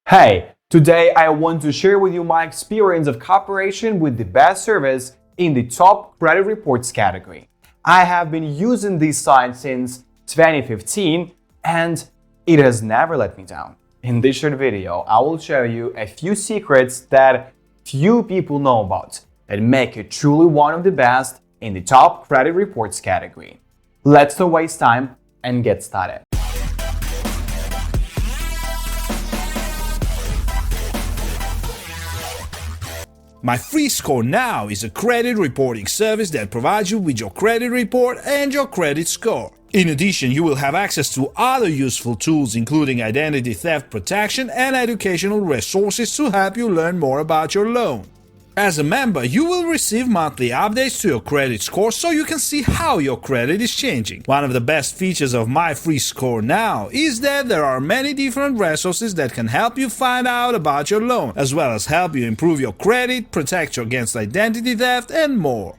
Hey, today I want to share with you my experience of cooperation with the best service in the top credit reports category. I have been using this site since 2015 and it has never let me down. In this short video, I will show you a few secrets that few people know about that make it truly one of the best in the top credit reports category. Let's not waste time and get started. MyFreeScoreNow is a credit reporting service that provides you with your credit report and your credit score. In addition, you will have access to other useful tools including identity theft protection and educational resources to help you learn more about your loan. As a member, you will receive monthly updates to your credit score so you can see how your credit is changing. One of the best features of MyFreeScoreNow is that there are many different resources that can help you find out about your loan, as well as help you improve your credit, protect you against identity theft, and more.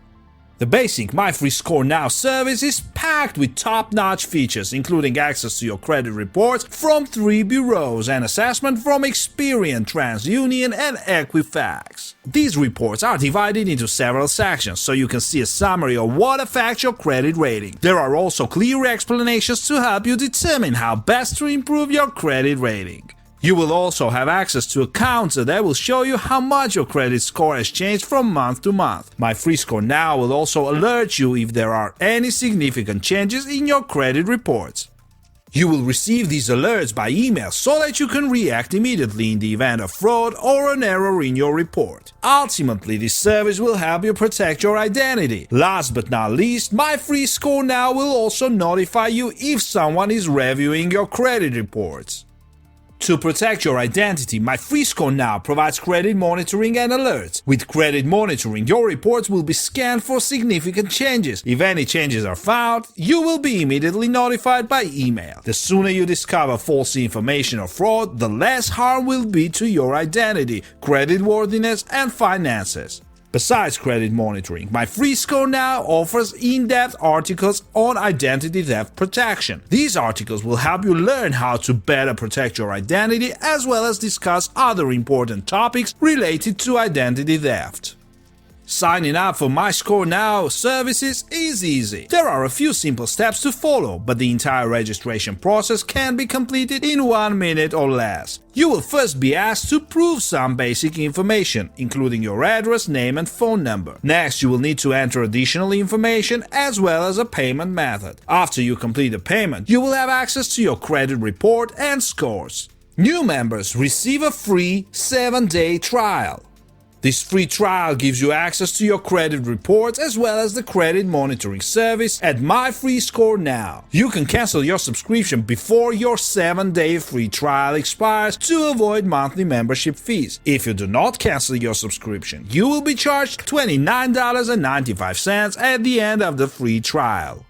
The basic MyFreeScoreNow service is packed with top-notch features, including access to your credit reports from 3 bureaus and assessment from Experian, TransUnion, and Equifax. These reports are divided into several sections, so you can see a summary of what affects your credit rating. There are also clear explanations to help you determine how best to improve your credit rating. You will also have access to a counter that will show you how much your credit score has changed from month to month. MyFreeScoreNow will also alert you if there are any significant changes in your credit reports. You will receive these alerts by email so that you can react immediately in the event of fraud or an error in your report. Ultimately, this service will help you protect your identity. Last but not least, MyFreeScoreNow will also notify you if someone is reviewing your credit reports. To protect your identity, MyFreeScoreNow provides credit monitoring and alerts. With credit monitoring, your reports will be scanned for significant changes. If any changes are found, you will be immediately notified by email. The sooner you discover false information or fraud, the less harm will be to your identity, creditworthiness, and finances. Besides credit monitoring, MyFreeScoreNow offers in-depth articles on identity theft protection. These articles will help you learn how to better protect your identity as well as discuss other important topics related to identity theft. Signing up for MyScoreNow services is easy. There are a few simple steps to follow, but the entire registration process can be completed in 1 minute or less. You will first be asked to prove some basic information, including your address, name, and phone number. Next, you will need to enter additional information as well as a payment method. After you complete the payment, you will have access to your credit report and scores. New members receive a free 7-day trial. This free trial gives you access to your credit reports as well as the credit monitoring service at MyFreeScoreNow. You can cancel your subscription before your 7-day free trial expires to avoid monthly membership fees. If you do not cancel your subscription, you will be charged $29.95 at the end of the free trial.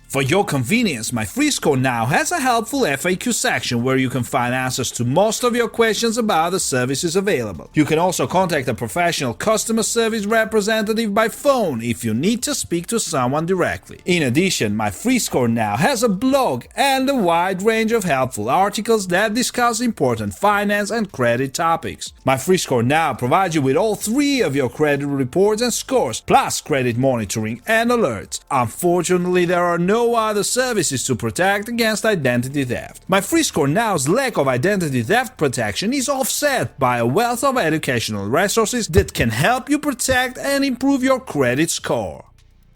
For your convenience, MyFreeScoreNow has a helpful FAQ section where you can find answers to most of your questions about the services available. You can also contact a professional customer service representative by phone if you need to speak to someone directly. In addition, MyFreeScoreNow has a blog and a wide range of helpful articles that discuss important finance and credit topics. MyFreeScoreNow provides you with all 3 of your credit reports and scores, plus credit monitoring and alerts. Unfortunately, there are no other services to protect against identity theft. MyFreeScoreNow's lack of identity theft protection is offset by a wealth of educational resources that can help you protect and improve your credit score.